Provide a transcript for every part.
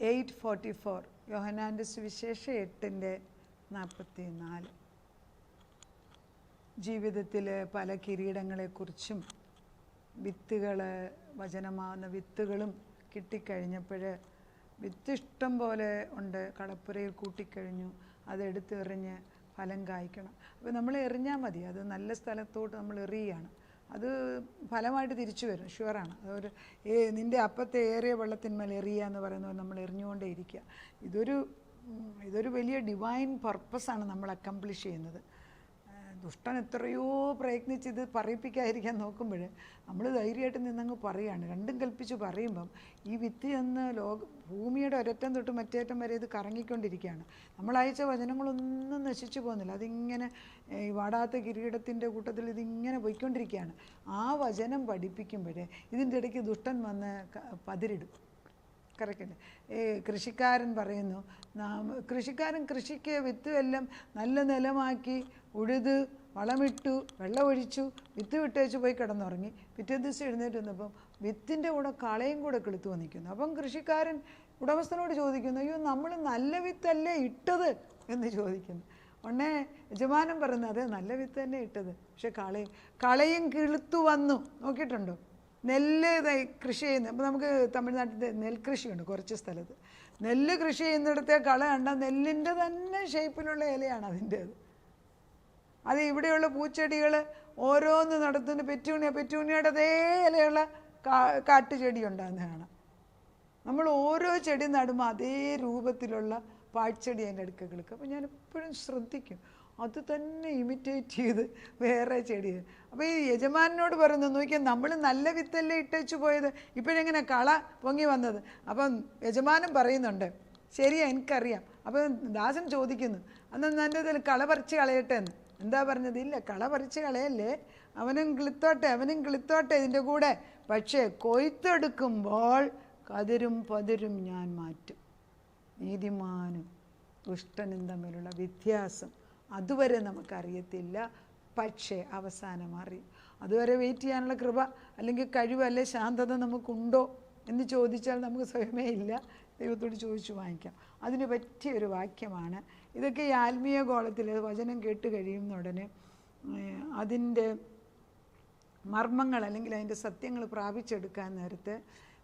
8:44 യോഹന്നാൻ്റെ സുവിശേഷം 8:44. ജീവിതത്തിൽ പല കിരീടങ്ങളെക്കുറിച്ചും വിത്തുകൾ, വചനമാകുന്ന വിത്തുകളും കിട്ടിക്കഴിഞ്ഞപ്പോൾ വിത്ത് ഇഷ്ടം പോലെ ഉണ്ട്, കളപ്പുരയിൽ കൂട്ടിക്കഴിഞ്ഞു, അതെടുത്തെറിഞ്ഞ് ഫലം കായ്ക്കണം. അപ്പോൾ നമ്മൾ എറിഞ്ഞാൽ മതി, അത് നല്ല സ്ഥലത്തോട്ട് നമ്മൾ എറിയുകയാണ്, അത് ഫലമായിട്ട് തിരിച്ചു വരും, ഷുവറാണ്. അതൊരു നിൻ്റെ അപ്പത്തെ ഏറിയ വെള്ളത്തിന്മേൽ എറിയുക എന്ന് പറയുന്നത് നമ്മൾ എറിഞ്ഞുകൊണ്ടേ ഇരിക്കുക. ഇതൊരു വലിയ ഡിവൈൻ പർപ്പസാണ് നമ്മൾ അക്കംപ്ലിഷ് ചെയ്യുന്നത്. ദുഷ്ടൻ എത്രയോ പ്രയത്നിച്ച് ഇത് പറയിപ്പിക്കാതിരിക്കാൻ നോക്കുമ്പോൾ നമ്മൾ ധൈര്യമായിട്ട് നിന്നങ്ങ് പറയുകയാണ്. രണ്ടും കൽപ്പിച്ച് പറയുമ്പം ഈ വിത്ത് എന്ന് ഭൂമിയുടെ ഒരറ്റം തൊട്ട് മറ്റേറ്റം വരെ ഇത് കറങ്ങിക്കൊണ്ടിരിക്കുകയാണ്. നമ്മളയച്ച വചനങ്ങളൊന്നും നശിച്ചു പോകുന്നില്ല, അതിങ്ങനെ ഈ വാടാത്ത കിരീടത്തിൻ്റെ കൂട്ടത്തിൽ ഇതിങ്ങനെ പോയിക്കൊണ്ടിരിക്കുകയാണ്. ആ വചനം പഠിപ്പിക്കുമ്പോഴേ ഇതിൻ്റെ ഇടയ്ക്ക് ദുഷ്ടൻ വന്ന് പതിരിടും. കറക്റ്റല്ലേ? കൃഷിക്കാരൻ പറയുന്നു, കൃഷിക്കാരൻ കൃഷിക്ക് വിത്ത് എല്ലാം നല്ല നിലമാക്കി ഉഴുത് വളമിട്ടു വെള്ളമൊഴിച്ചു വിത്ത് വിട്ടേച്ച് പോയി കിടന്നുറങ്ങി. പിറ്റേ ദിവസം എഴുന്നേറ്റ് വന്നപ്പം വിത്തിൻ്റെ കൂടെ കളയും കൂടെ കിളുത്തു വന്നിരിക്കുന്നു. അപ്പം കൃഷിക്കാരൻ ഉടമസ്ഥനോട് ചോദിക്കുന്നു, അയ്യോ നമ്മൾ നല്ല വിത്തല്ലേ ഇട്ടത് എന്ന് ചോദിക്കുന്നു. ഉടനെ യജമാനൻ പറയുന്നത്, അതെ നല്ല വിത്ത് തന്നെ ഇട്ടത്, പക്ഷെ കളയും കിളുത്തു വന്നു. നോക്കിയിട്ടുണ്ടോ? നെല്ല് കൃഷി ചെയ്യുന്നത്, അപ്പോൾ നമുക്ക് തമിഴ്നാട്ടിൽ നെൽകൃഷിയുണ്ട് കുറച്ച് സ്ഥലത്ത്. നെല്ല് കൃഷി ചെയ്യുന്നിടത്തെ കള കണ്ടാൽ നെല്ലിൻ്റെ തന്നെ ഷേപ്പിലുള്ള ഇലയാണ് അതിൻ്റേത്. അത് ഇവിടെയുള്ള പൂച്ചെടികൾ ഓരോന്ന് നടത്തുന്ന പെറ്റൂണിയുടെ അതേ ഇലയുള്ള കാട്ടുചെടി ഉണ്ടാകുന്നതാണ്. നമ്മൾ ഓരോ ചെടി നടുമ്പോൾ അതേ രൂപത്തിലുള്ള പാഴ്ചെടി അതിൻ്റെ അടുക്ക കിളുക്കും. അപ്പോൾ ഞാൻ എപ്പോഴും ശ്രദ്ധിക്കും, അത് തന്നെ ഇമിറ്റേറ്റ് ചെയ്ത് വേറെ ചെടി. അപ്പോൾ ഈ യജമാനോട് പറയുന്നത്, നോക്കിയാൽ നമ്മൾ നല്ല വിത്തല്ലേ ഇട്ടേച്ചു പോയത്, ഇപ്പോഴെങ്ങനെ കള പൊങ്ങി വന്നത്? അപ്പം യജമാനൻ പറയുന്നുണ്ട്, ശരിയാ എനിക്കറിയാം. അപ്പം ദാസൻ ചോദിക്കുന്നു, അന്ന് എൻ്റെ ഇതിൽ കള പറിച്ച് കളയട്ടെ എന്ന്. എന്താ പറഞ്ഞത്? ഇല്ല, കള പറിച്ച് കളയല്ലേ, അവനും കിളുത്തോട്ടെ ഇതിൻ്റെ കൂടെ, പക്ഷേ കൊയ്ത്തെടുക്കുമ്പോൾ കതിരും പതിരും ഞാൻ മാറ്റും. നീതിമാനും ദുഷ്ടനും തമ്മിലുള്ള വ്യത്യാസം അതുവരെ നമുക്കറിയത്തില്ല, പക്ഷേ അവസാനം അറിയും. അതുവരെ വെയിറ്റ് ചെയ്യാനുള്ള കൃപ അല്ലെങ്കിൽ കഴിവ് അല്ലെ ശാന്തത നമുക്കുണ്ടോ എന്ന് ചോദിച്ചാൽ നമുക്ക് സ്വയമേ ഇല്ല. ദൈവത്തോട് ചോദിച്ചു വാങ്ങിക്കാം. അതിന് പറ്റിയൊരു വാക്യമാണ് ഇതൊക്കെ. ഈ ആത്മീയ ഗോളത്തിൽ വചനം കേട്ട് കഴിയുന്ന ഉടനെ അതിൻ്റെ മർമ്മങ്ങൾ അല്ലെങ്കിൽ അതിൻ്റെ സത്യങ്ങൾ പ്രാപിച്ചെടുക്കാൻ നേരത്തെ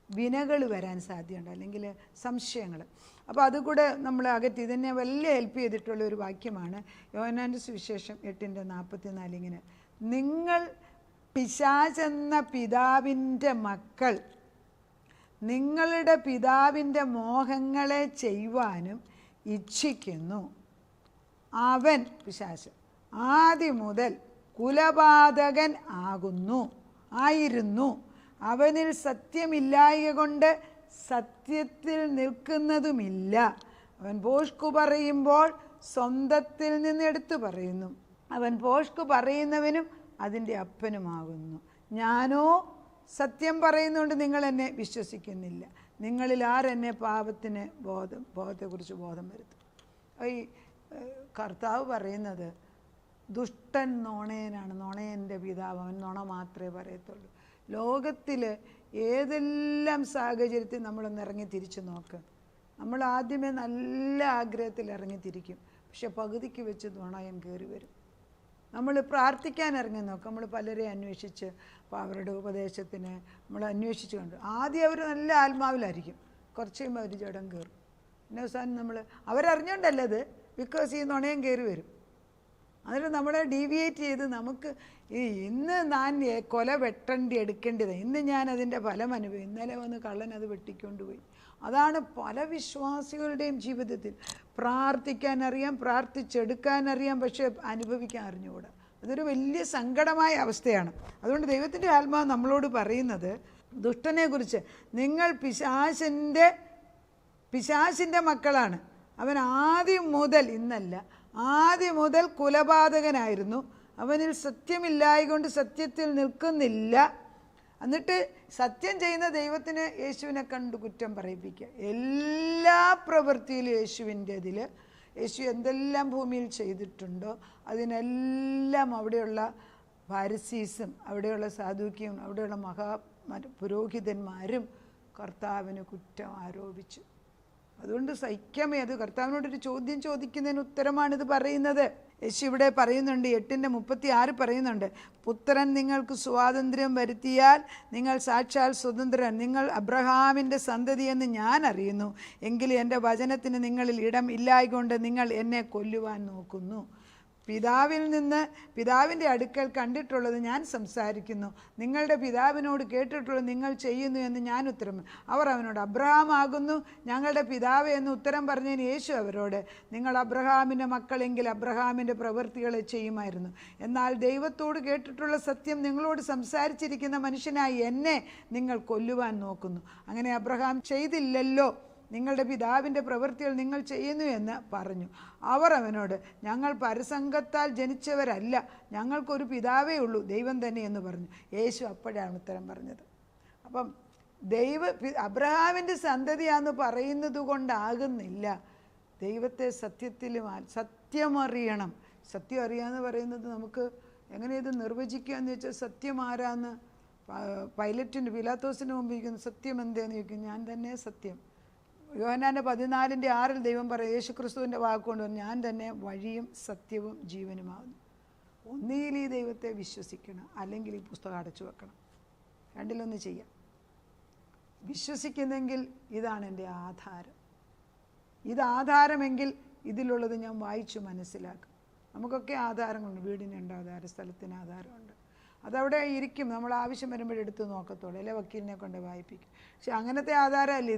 വിനകൾ വരാൻ സാധ്യതയുണ്ട്, അല്ലെങ്കിൽ സംശയങ്ങൾ. അപ്പോൾ അതുകൂടെ നമ്മൾ അകറ്റി ഇതെന്നെ വലിയ ഹെൽപ്പ് ചെയ്തിട്ടുള്ള ഒരു വാക്യമാണ് യോഹന്നാൻ്റെ സുവിശേഷം 8:44. ഇങ്ങനെ, നിങ്ങൾ പിശാചെന്ന പിതാവിൻ്റെ മക്കൾ നിങ്ങളുടെ പിതാവിൻ്റെ മോഹങ്ങളെ ചെയ്യുവാനും ഇച്ഛിക്കുന്നു. അവൻ, പിശാച്, ആദ്യം മുതൽ കുലപാതകൻ ആയിരുന്നു. അവനിൽ സത്യമില്ലായ്ക കൊണ്ട് സത്യത്തിൽ നിൽക്കുന്നതുമില്ല. അവൻ ഭോഷ്കു പറയുമ്പോൾ സ്വന്തത്തിൽ നിന്ന് എടുത്തു പറയുന്നു. അവൻ ഭോഷ്കു പറയുന്നവനും അതിൻ്റെ അപ്പനുമാകുന്നു. ഞാനോ സത്യം പറയുന്നുകൊണ്ട് നിങ്ങൾ എന്നെ വിശ്വസിക്കുന്നില്ല. നിങ്ങളിൽ ആരെന്നെ പാപത്തിന് ബോധത്തെക്കുറിച്ച് ബോധം വരുത്തും. ഈ കർത്താവ് പറയുന്നത്, ദുഷ്ടൻ നുണയനാണ്, നുണയൻ്റെ പിതാവ്, അവൻ നുണ മാത്രമേ പറയത്തുള്ളൂ. ലോകത്തിൽ ഏതെല്ലാം സാഹചര്യത്തിൽ നമ്മളൊന്ന് ഇറങ്ങി തിരിച്ചു നോക്ക്. നമ്മൾ ആദ്യമേ നല്ല ആഗ്രഹത്തിൽ ഇറങ്ങിത്തിരിക്കും, പക്ഷെ പകുതിക്ക് വെച്ച് നുണയൻ കയറി വരും. നമ്മൾ പ്രാർത്ഥിക്കാൻ ഇറങ്ങി നോക്കും. നമ്മൾ പലരെ അന്വേഷിച്ച്, അപ്പോൾ അവരുടെ ഉപദേശത്തിന് നമ്മൾ അന്വേഷിച്ച് കണ്ടു. ആദ്യം അവർ നല്ല ആത്മാവിലായിരിക്കും, കുറച്ച് കഴിയുമ്പോൾ അവർ ജഡം കയറും. പിന്നെ അവസാനം നമ്മൾ അവരറിഞ്ഞോണ്ടല്ല ഇത്, ബിക്കോസ് ഈ നുണയം കയറി വരും. അതിൽ നമ്മളെ ഡീവിയേറ്റ് ചെയ്ത് നമുക്ക് ഇന്ന് ഞാൻ കൊല എടുക്കേണ്ടത്, ഇന്ന് ഞാൻ അതിൻ്റെ ഫലം അനുഭവിക്കും, ഇന്നലെ വന്ന് കള്ളൻ അത് വെട്ടിക്കൊണ്ടുപോയി. അതാണ് പല വിശ്വാസികളുടെയും ജീവിതത്തിൽ. പ്രാർത്ഥിക്കാൻ അറിയാം, പ്രാർത്ഥിച്ചെടുക്കാൻ അറിയാം, പക്ഷേ അനുഭവിക്കാൻ അറിഞ്ഞുകൂടാ. അതൊരു വലിയ സങ്കടമായ അവസ്ഥയാണ്. അതുകൊണ്ട് ദൈവത്തിൻ്റെ ആത്മാവ് നമ്മളോട് പറയുന്നത് ദുഷ്ടനെക്കുറിച്ച്, നിങ്ങൾ പിശാചിൻ്റെ മക്കളാണ്. അവൻ ആദ്യം മുതൽ, ഇന്നല്ല, ആദ്യം മുതൽ കുലപാതകനായിരുന്നു. അവനിൽ സത്യമില്ലായകൊണ്ട് സത്യത്തിൽ നിൽക്കുന്നില്ല. എന്നിട്ട് സത്യം ചെയ്യുന്ന ദൈവത്തിന് യേശുവിനെ കണ്ട് കുറ്റം പറയിപ്പിക്കുക. എല്ലാ പ്രവൃത്തിയിലും യേശുവിൻ്റെതിൽ യേശു എന്തെല്ലാം ഭൂമിയിൽ ചെയ്തിട്ടുണ്ടോ അതിനെല്ലാം അവിടെയുള്ള ഫാരിസീസും അവിടെയുള്ള സാദൂക്യവും അവിടെയുള്ള പുരോഹിതന്മാരും കർത്താവിന് കുറ്റം ആരോപിച്ചു. അതുകൊണ്ട് സഹിക്കാമേ. അത് കർത്താവിനോടൊരു ചോദ്യം ചോദിക്കുന്നതിന് ഉത്തരമാണിത് പറയുന്നത്. യേശു ഇവിടെ പറയുന്നുണ്ട്, 8:36 പറയുന്നുണ്ട്, പുത്രൻ നിങ്ങൾക്ക് സ്വാതന്ത്ര്യം വരുത്തിയാൽ നിങ്ങൾ സാക്ഷാൽ സ്വതന്ത്രൻ. നിങ്ങൾ അബ്രഹാമിൻ്റെ സന്തതിയെന്ന് ഞാൻ അറിയുന്നു, എങ്കിലും എൻ്റെ വചനത്തിന് നിങ്ങളിൽ ഇടം ഇല്ലായ്കൊണ്ട് നിങ്ങൾ എന്നെ കൊല്ലുവാൻ നോക്കുന്നു. പിതാവിൽ നിന്ന്, പിതാവിൻ്റെ അടുക്കൽ കണ്ടിട്ടുള്ളത് ഞാൻ സംസാരിക്കുന്നു, നിങ്ങളുടെ പിതാവിനോട് കേട്ടിട്ടുള്ളത് നിങ്ങൾ ചെയ്യുന്നു എന്ന് ഞാൻ ഉത്തരം. അവർ അവനോട്, അബ്രഹാം ആകുന്നു ഞങ്ങളുടെ പിതാവ് എന്ന് ഉത്തരം പറഞ്ഞതിന് യേശു അവരോട്, നിങ്ങൾ അബ്രഹാമിൻ്റെ മക്കളെങ്കിൽ അബ്രഹാമിൻ്റെ പ്രവൃത്തികളെ ചെയ്യുമായിരുന്നു. എന്നാൽ ദൈവത്തോട് കേട്ടിട്ടുള്ള സത്യം നിങ്ങളോട് സംസാരിച്ചിരിക്കുന്ന മനുഷ്യനായി എന്നെ നിങ്ങൾ കൊല്ലുവാൻ നോക്കുന്നു. അങ്ങനെ അബ്രഹാം ചെയ്തില്ലല്ലോ, നിങ്ങളുടെ പിതാവിൻ്റെ പ്രവൃത്തികൾ നിങ്ങൾ ചെയ്യുന്നു എന്ന് പറഞ്ഞു. അവർ അവനോട്, ഞങ്ങൾ പരസംഗത്താൽ ജനിച്ചവരല്ല, ഞങ്ങൾക്കൊരു പിതാവേ ഉള്ളൂ, ദൈവം തന്നെ എന്ന് പറഞ്ഞു. യേശു അപ്പോഴാണ് ഉത്തരം പറഞ്ഞത്. അപ്പം അബ്രഹാമിൻ്റെ സന്തതിയാന്ന് പറയുന്നത് കൊണ്ടാകുന്നില്ല ദൈവത്തെ സത്യമറിയണം. സത്യം അറിയാമെന്ന് പറയുന്നത് നമുക്ക് എങ്ങനെ ഇത് നിർവചിക്കുക എന്ന് വെച്ചാൽ, സത്യം ആരാന്ന് പിലാത്തോസിന് മുമ്പ് ഇരിക്കുന്ന സത്യം എന്തേന്ന് ചോദിക്കും, ഞാൻ തന്നെ സത്യം. യോഹന്നാൻ്റെ 14:6 ദൈവം പറയും, യേശു ക്രിസ്തുവിൻ്റെ വാക്കുകൊണ്ട് ഞാൻ തന്നെ വഴിയും സത്യവും ജീവനുമാകുന്നു. ഒന്നുകിൽ ഈ ദൈവത്തെ വിശ്വസിക്കണം, അല്ലെങ്കിൽ ഈ പുസ്തകം അടച്ചു വെക്കണം. രണ്ടിലൊന്ന് ചെയ്യാം. വിശ്വസിക്കുന്നെങ്കിൽ ഇതാണ് എൻ്റെ ആധാരം. ഇത് ആധാരമെങ്കിൽ ഇതിലുള്ളത് ഞാൻ വായിച്ചു മനസ്സിലാക്കും. നമുക്കൊക്കെ ആധാരങ്ങളുണ്ട്. വീടിനുണ്ട് ആധാരം, സ്ഥലത്തിന് ആധാരമുണ്ട്. അതവിടെ ഇരിക്കും, നമ്മൾ ആവശ്യം വരുമ്പോഴെടുത്ത് നോക്കത്തുള്ളൂ, അല്ലെ വക്കീലിനെ കൊണ്ട് വായിപ്പിക്കും. പക്ഷെ അങ്ങനത്തെ ആധാരമല്ല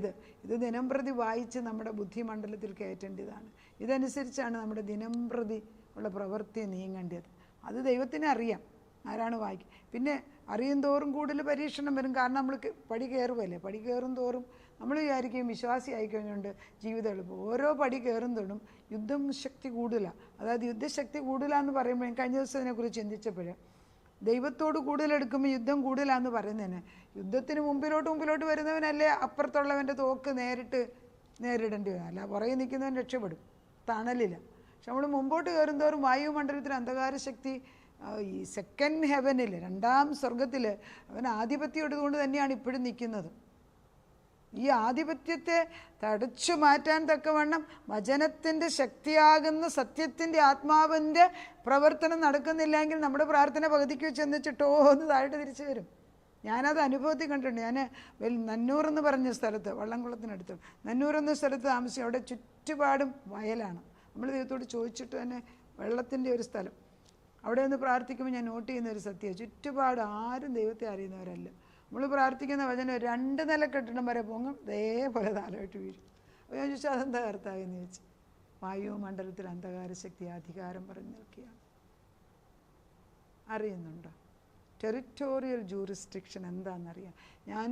ഇത് ദിനം പ്രതി വായിച്ച് നമ്മുടെ ബുദ്ധിമണ്ഡലത്തിൽ കയറ്റേണ്ടതാണ്. ഇതനുസരിച്ചാണ് നമ്മുടെ ദിനം പ്രതി ഉള്ള പ്രവൃത്തി നീങ്ങേണ്ടത്. അത് ദൈവത്തിന് അറിയാം ആരാണ് വായിക്കുക. പിന്നെ അറിയും തോറും കൂടുതൽ പരീക്ഷണം വരും. കാരണം നമ്മൾ പടി കയറുമല്ലേ, പടി കയറും തോറും നമ്മൾ വിചാരിക്കും വിശ്വാസി ആയിക്കഴിഞ്ഞുകൊണ്ട് ജീവിതം എളുപ്പം. ഓരോ പടി കയറുന്നതും യുദ്ധം ശക്തി കൂടുതലാണ്. അതായത് യുദ്ധശക്തി കൂടുതലാന്ന് പറയുമ്പോൾ കഴിഞ്ഞ ദിവസം ഇതിനെക്കുറിച്ച് ചിന്തിച്ചപ്പോൾ, ദൈവത്തോട് കൂടുതലെടുക്കുമ്പോൾ യുദ്ധം കൂടുതലാന്ന് പറയുന്നതിന്, യുദ്ധത്തിന് മുമ്പിലോട്ട് വരുന്നവനല്ലേ അപ്പുറത്തുള്ളവൻ്റെ തോക്ക് നേരിടേണ്ടി വരും. അല്ല പുറകെ നിൽക്കുന്നവൻ രക്ഷപ്പെടും, തണലില്ല. പക്ഷെ നമ്മൾ മുമ്പോട്ട് കയറുന്തോറും വായുമണ്ഡലത്തിൽ അന്ധകാര ശക്തി, ഈ സെക്കൻഡ് ഹെവനിൽ, രണ്ടാം സ്വർഗത്തിൽ അവൻ ആധിപത്യം എടുത്തുകൊണ്ട് തന്നെയാണ് ഇപ്പോഴും നിൽക്കുന്നത്. ഈ ആധിപത്യത്തെ തടച്ചു മാറ്റാൻ തക്കവണ്ണം വചനത്തിൻ്റെ ശക്തിയാകുന്ന സത്യത്തിൻ്റെ ആത്മാവിൻ്റെ പ്രവർത്തനം നടക്കുന്നില്ലെങ്കിൽ നമ്മുടെ പ്രാർത്ഥന പകുതിക്ക് വെച്ച് എന്നിച്ചിട്ടോ ഒന്ന് താഴോട്ട് തിരിച്ചു വരും. ഞാനത് അനുഭവത്തിൽ കണ്ടിട്ടുണ്ട്. ഞാൻ നന്നൂർ എന്ന് പറഞ്ഞ സ്ഥലത്ത്, വള്ളംകുളത്തിനടുത്ത് നന്നൂർ എന്ന സ്ഥലത്ത് താമസിക്കും. അവിടെ ചുറ്റുപാടും വയലാണ്. നമ്മൾ ദൈവത്തോട് ചോദിച്ചിട്ട് തന്നെ വെള്ളത്തിൻ്റെ ഒരു സ്ഥലം. അവിടെ നിന്ന് പ്രാർത്ഥിക്കുമ്പോൾ ഞാൻ നോട്ട് ചെയ്യുന്ന ഒരു സത്യമാണ്, ചുറ്റുപാട് ആരും ദൈവത്തെ അറിയുന്നവരല്ല. നമ്മൾ പ്രാർത്ഥിക്കുന്ന വചനം 2 നില കെട്ടിടം വരെ പൊങ്ങും, ഇതേപോലെ താഴോട്ട് വീഴും. അപ്പോൾ ഞാൻ ചോദിച്ചാൽ അതെന്താ കർത്താവെന്ന് ചോദിച്ചു. വായുമണ്ഡലത്തിൽ അന്ധകാരശക്തി അധികാരം പറഞ്ഞു നിൽക്കുകയാണ്. അറിയുന്നുണ്ടോ? ടെറിറ്റോറിയൽ ജൂറിസ്ട്രിക്ഷൻ എന്താണെന്നറിയാം. ഞാൻ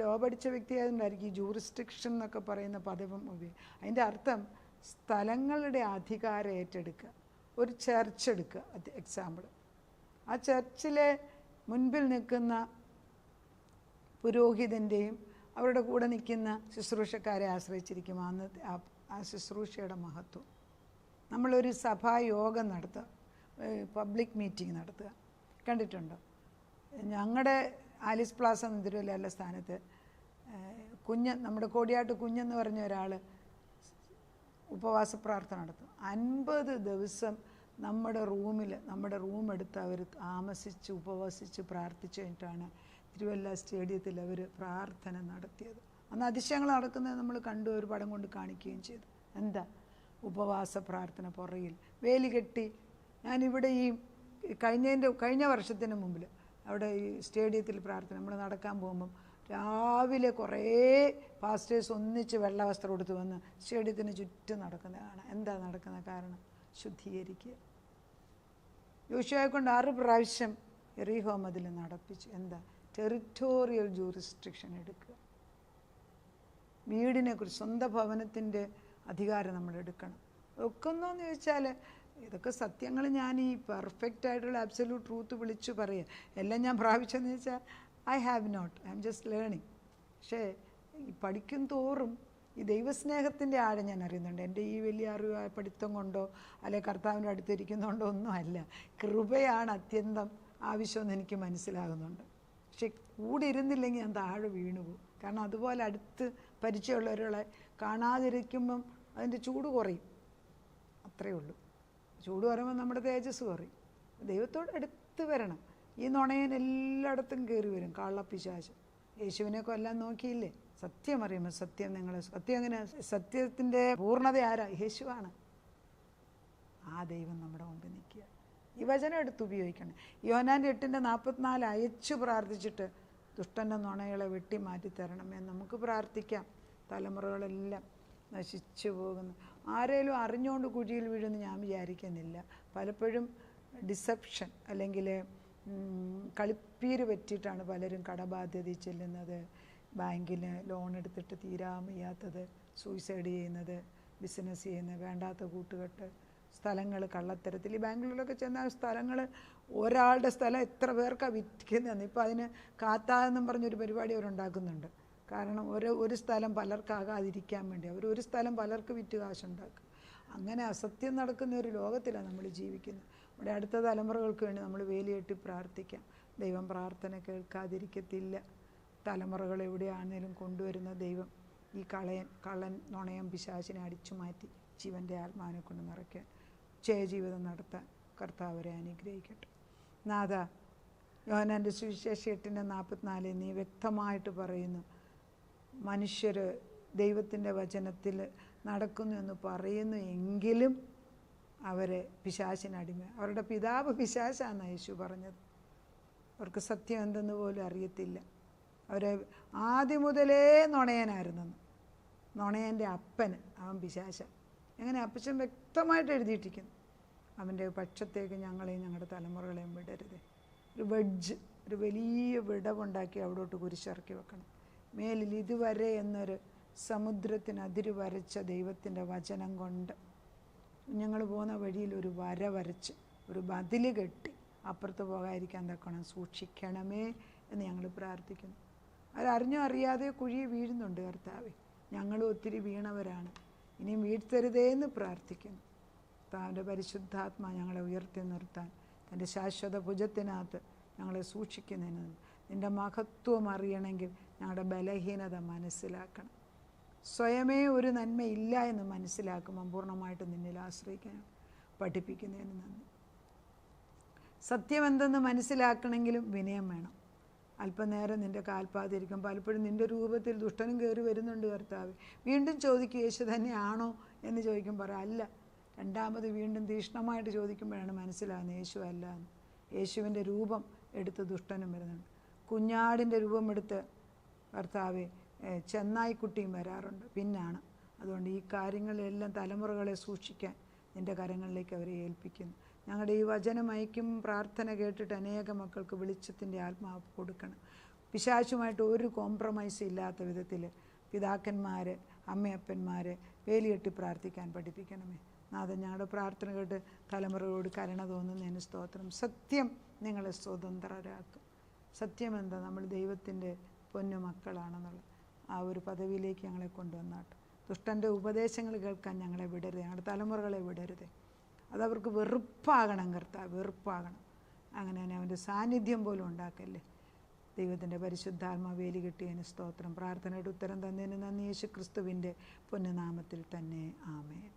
ലോ പഠിച്ച വ്യക്തിയായതുകൊണ്ടായിരിക്കും ഈ ജൂറിസ്ട്രിക്ഷൻ എന്നൊക്കെ പറയുന്ന പദവും ഉപയോഗിക്കും. അതിൻ്റെ അർത്ഥം സ്ഥലങ്ങളുടെ അധികാരം ഏറ്റെടുക്കുക. ഒരു ചർച്ച് എടുക്കുക, എക്സാമ്പിൾ. ആ ചർച്ചിലെ മുൻപിൽ നിൽക്കുന്ന പുരോഹിതൻ്റെയും അവരുടെ കൂടെ നിൽക്കുന്ന ശുശ്രൂഷക്കാരെ ആശ്രയിച്ചിരിക്കും അന്നത്തെ ആ ശുശ്രൂഷയുടെ മഹത്വം. നമ്മളൊരു സഭായോഗം നടത്തുക, പബ്ലിക് മീറ്റിംഗ് നടത്തുക, കണ്ടിട്ടുണ്ടോ? ഞങ്ങളുടെ ആലിസ് പ്ലാസ തിരുവല്ലയിലെ സ്ഥാനത്ത് നമ്മുടെ കോടിയാട്ട് കുഞ്ഞെന്ന് പറഞ്ഞ ഒരാൾ ഉപവാസ പ്രാർത്ഥന നടത്തും. 50 ദിവസം നമ്മുടെ റൂം എടുത്ത് അവർ താമസിച്ച് ഉപവസിച്ച് പ്രാർത്ഥിച്ചു കഴിഞ്ഞിട്ടാണ് തിരുവല്ല സ്റ്റേഡിയത്തിൽ അവർ പ്രാർത്ഥന നടത്തിയത്. അന്ന് അതിശയങ്ങൾ നടക്കുന്നത് നമ്മൾ കണ്ടു, ഒരു പടം കൊണ്ട് കാണിക്കുകയും ചെയ്തു. എന്താ? ഉപവാസ പ്രാർത്ഥന. പുറകിൽ വേലി കെട്ടി. ഞാനിവിടെ ഈ കഴിഞ്ഞ വർഷത്തിന് മുമ്പിൽ അവിടെ ഈ സ്റ്റേഡിയത്തിൽ പ്രാർത്ഥന നമ്മൾ നടക്കാൻ പോകുമ്പം രാവിലെ കുറേ പാസ്റ്റേഴ്സ് ഒന്നിച്ച് വെള്ള വസ്ത്രം എടുത്ത് വന്ന് സ്റ്റേഡിയത്തിന് ചുറ്റും നടക്കുന്നതാണ്. എന്താ നടക്കുന്ന കാരണം? ശുദ്ധീകരിക്കുക. യോശുവയെ കൊണ്ട് 6 പ്രാവശ്യം എറിഹോ മതിൽ നടപ്പിച്ചു. എന്താ? ടെറിറ്റോറിയൽ ജൂറിസ്ട്രിക്ഷൻ എടുക്കുക. വീടിനെക്കുറിച്ച്, സ്വന്തം ഭവനത്തിൻ്റെ അധികാരം നമ്മൾ എടുക്കണം. ഒക്കുന്നോന്ന് ചോദിച്ചാൽ ഇതൊക്കെ സത്യങ്ങൾ ഞാൻ ഈ പെർഫെക്റ്റ് ആയിട്ടുള്ള അബ്സല്യൂട്ട് ട്രൂത്ത് വിളിച്ചു പറയുക. എല്ലാം ഞാൻ പ്രാപിച്ചെന്ന് ചോദിച്ചാൽ I have not, I am just learning. പക്ഷേ ഈ പഠിക്കും തോറും ഈ ദൈവസ്നേഹത്തിൻ്റെ ആഴം ഞാൻ അറിയുന്നുണ്ട്. എൻ്റെ ഈ വലിയ അറിവ് പഠിത്തം കൊണ്ടോ അല്ലെ കർത്താവിൻ്റെ അടുത്തിരിക്കുന്നതുകൊണ്ടോ ഒന്നും അല്ല. കൃപയാണ് അത്യന്തം ആവശ്യമെന്ന് എനിക്ക് മനസ്സിലാകുന്നുണ്ട്. പക്ഷെ കൂടെ ഇരുന്നില്ലെങ്കിൽ ഞാൻ താഴെ വീണുപോകും. കാരണം അതുപോലെ അടുത്ത് പരിചയമുള്ളവരെ കാണാതിരിക്കുമ്പം അതിൻ്റെ ചൂട് കുറയും, അത്രയേ ഉള്ളൂ. ചൂട് കുറയുമ്പോൾ നമ്മുടെ തേജസ് കുറയും. ദൈവത്തോട് അടുത്ത് വരണം. ഈ നുണയൻ എല്ലായിടത്തും കയറി വരും, കള്ളപ്പിശാച്. യേശുവിനെ കൊല്ലാൻ നോക്കിയില്ലേ? സത്യം അറിയുമ്പോൾ സത്യം സത്യം എങ്ങനെ? സത്യത്തിൻ്റെ പൂർണ്ണത ആരാ? യേശുവാണ്. ആ ദൈവം നമ്മുടെ മുമ്പിൽ നിൽക്കുക. ഈ വചനം എടുത്ത് ഉപയോഗിക്കണം. യോഹന്നാൻ 8:44 അയച്ചു പ്രാർത്ഥിച്ചിട്ട് ദുഷ്ടൻ്റെ നുണകളെ വെട്ടി മാറ്റി തരണമേ നമുക്ക് പ്രാർത്ഥിക്കാം. തലമുറകളെല്ലാം നശിച്ചു പോകുന്നു. ആരേലും അറിഞ്ഞുകൊണ്ട് കുഴിയിൽ വീഴുമെന്ന് ഞാൻ വിചാരിക്കുന്നില്ല. പലപ്പോഴും ഡിസെപ്ഷൻ അല്ലെങ്കിൽ കളിപ്പീര് പറ്റിയിട്ടാണ് പലരും കടബാധ്യതയിൽ ചെല്ലുന്നത്, ബാങ്കിന് ലോൺ എടുത്തിട്ട് തീരാൻ വയ്യാത്തത്, സൂയിസൈഡ് ചെയ്യുന്നത്, ബിസിനസ് ചെയ്യുന്നത്, വേണ്ടാത്ത കൂട്ടുകെട്ട്, സ്ഥലങ്ങൾ കള്ളത്തരത്തിൽ. ഈ ബാംഗ്ലൂരിലൊക്കെ ചെന്നാൽ സ്ഥലങ്ങൾ, ഒരാളുടെ സ്ഥലം എത്ര പേർക്കാണ് വിൽക്കുന്നതെന്ന്. ഇപ്പോൾ അതിന് കാത്താതെന്നും പറഞ്ഞൊരു പരിപാടി അവരുണ്ടാക്കുന്നുണ്ട്. കാരണം ഒരു സ്ഥലം പലർക്കാകാതിരിക്കാൻ വേണ്ടി ഒരു സ്ഥലം പലർക്ക് വിറ്റ് കാശുണ്ടാക്കും. അങ്ങനെ അസത്യം നടക്കുന്ന ഒരു ലോകത്തിലാണ് നമ്മൾ ജീവിക്കുന്നത്. നമ്മുടെ അടുത്ത തലമുറകൾക്ക് വേണ്ടി നമ്മൾ വേലിയെട്ടി പ്രാർത്ഥിക്കാം. ദൈവം പ്രാർത്ഥന കേൾക്കാതിരിക്കത്തില്ല. തലമുറകൾ എവിടെയാണെങ്കിലും കൊണ്ടുവരുന്ന ദൈവം ഈ കള്ളൻ നുണയം പിശാചിനെ അടിച്ചു മാറ്റി ജീവൻ്റെ ആത്മാവിനെ കൊണ്ട് നിറയ്ക്കാൻ ജയജീവിതം നടത്താൻ കർത്താവരെ അനുഗ്രഹിക്കട്ടെ. നാഥ, യോഹന്നാൻ്റെ സുവിശേഷം 8:44 നീ വ്യക്തമായിട്ട് പറയുന്നു, മനുഷ്യർ ദൈവത്തിൻ്റെ വചനത്തിൽ നടക്കുന്നു എന്ന് പറയുന്നു എങ്കിലും അവരെ പിശാചിനടിമ. അവരുടെ പിതാവ് പിശാചാണെന്നാണ് യേശു പറഞ്ഞത്. അവർക്ക് സത്യം എന്തെന്ന് പോലും അറിയത്തില്ല. അവരെ ആദ്യം മുതലേ നുണയനായിരുന്നെന്ന്. നുണയൻ്റെ അപ്പന് അവൻ പിശാച. അങ്ങനെ അപ്പച്ചൻ വ്യക്തമായിട്ട് എഴുതിയിട്ടിരിക്കുന്നു. അവൻ്റെ പക്ഷത്തേക്ക് ഞങ്ങളെയും ഞങ്ങളുടെ തലമുറകളെയും വിടരുത്. ഒരു വെഡ്ജ്, ഒരു വലിയ വിടവുണ്ടാക്കി അവിടോട്ട് കുരിശിറക്കി വെക്കണം. മേലിൽ ഇതുവരെ എന്നൊരു സമുദ്രത്തിന് അതിര് വരച്ച ദൈവത്തിൻ്റെ വചനം കൊണ്ട് ഞങ്ങൾ പോകുന്ന വഴിയിൽ ഒരു വര വരച്ച് ഒരു മതിൽ കെട്ടി അപ്പുറത്ത് പോകാതിരിക്കാൻ തക്കണം സൂക്ഷിക്കണമേ എന്ന് ഞങ്ങൾ പ്രാർത്ഥിക്കുന്നു. അവരറിഞ്ഞോ അറിയാതെ കുഴി വീഴുന്നുണ്ട് കർത്താവേ. ഞങ്ങളും ഒത്തിരി വീണവരാണ്. ഇനിയും വീഴ്ത്തരുതേ എന്ന് പ്രാർത്ഥിക്കുന്നു. താൻ്റെ പരിശുദ്ധാത്മാ ഞങ്ങളെ ഉയർത്തി നിർത്താൻ തൻ്റെ ശാശ്വത ഭുജത്തിനകത്ത് ഞങ്ങളെ സൂക്ഷിക്കുന്നതിന് നിൻ്റെ മഹത്വം അറിയണമെങ്കിൽ ഞങ്ങളുടെ ബലഹീനത മനസ്സിലാക്കണം. സ്വയമേ ഒരു നന്മയില്ല എന്ന് മനസ്സിലാക്കുമ്പോൾ പൂർണ്ണമായിട്ട് നിന്നിൽ ആശ്രയിക്കാൻ പഠിപ്പിക്കുന്നതിന് നന്ദി. സത്യം എന്തെന്ന് മനസ്സിലാക്കണമെങ്കിലും വിനയം വേണം. അല്പനേരം നിൻ്റെ കാൽപ്പാതിരിക്കും. പലപ്പോഴും നിൻ്റെ രൂപത്തിൽ ദുഷ്ടനും കയറി വരുന്നുണ്ട് കർത്താവ്. വീണ്ടും ചോദിക്കും യേശു തന്നെയാണോ എന്ന് ചോദിക്കുമ്പോൾ അല്ല. രണ്ടാമത് വീണ്ടും തീക്ഷ്ണമായിട്ട് ചോദിക്കുമ്പോഴാണ് മനസ്സിലാകുന്നത് യേശു അല്ല എന്ന്. യേശുവിൻ്റെ രൂപം എടുത്ത് ദുഷ്ടനും വരുന്നുണ്ട്. കുഞ്ഞാടിൻ്റെ രൂപമെടുത്ത് കർത്താവെ ചെന്നായിക്കുട്ടിയും വരാറുണ്ട് പിന്നാണ്. അതുകൊണ്ട് ഈ കാര്യങ്ങളെല്ലാം തലമുറകളെ സൂക്ഷിക്കാൻ നിൻ്റെ കരങ്ങളിലേക്ക് അവരെ ഏൽപ്പിക്കുന്നു. ഞങ്ങളുടെ ഈ വചനം അയക്കും പ്രാർത്ഥന കേട്ടിട്ട് അനേക മക്കൾക്ക് വെളിച്ചത്തിൻ്റെ ആത്മാവ് കൊടുക്കണം. പിശാചുമായിട്ട് ഒരു കോംപ്രമൈസ് ഇല്ലാത്ത വിധത്തിൽ പിതാക്കന്മാർ അമ്മയപ്പന്മാർ വേലിയെട്ടി പ്രാർത്ഥിക്കാൻ പഠിപ്പിക്കണമേ. നാഥൻ, ഞങ്ങളുടെ പ്രാർത്ഥന കേട്ട് തലമുറയോട് കരുണ തോന്നുന്നതിന് സ്തോത്രം. സത്യം നിങ്ങളെ സ്വതന്ത്രരാക്കും. സത്യം എന്താ? നമ്മൾ ദൈവത്തിൻ്റെ പൊന്നു മക്കളാണെന്നുള്ള ആ ഒരു പദവിയിലേക്ക് ഞങ്ങളെ കൊണ്ടുവന്നാട്ട്. ദുഷ്ടൻ്റെ ഉപദേശങ്ങൾ കേൾക്കാൻ ഞങ്ങളെ വിടരുത്, ഞങ്ങളുടെ തലമുറകളെ വിടരുത്. അതവർക്ക് വെറുപ്പാകണം കർത്താവ്, വെറുപ്പാകണം. അങ്ങനെ തന്നെ അവൻ്റെ സാന്നിധ്യം പോലും ഉണ്ടാക്കല്ലേ. ദൈവത്തിൻ്റെ പരിശുദ്ധാത്മാ വേലി കിട്ടിയതിന് സ്തോത്രം. പ്രാർത്ഥനയുടെ ഉത്തരം തന്നതിന് നന്ദി. യേശു ക്രിസ്തുവിൻ്റെ പൊന്നുനാമത്തിൽ തന്നെ ആമേൻ.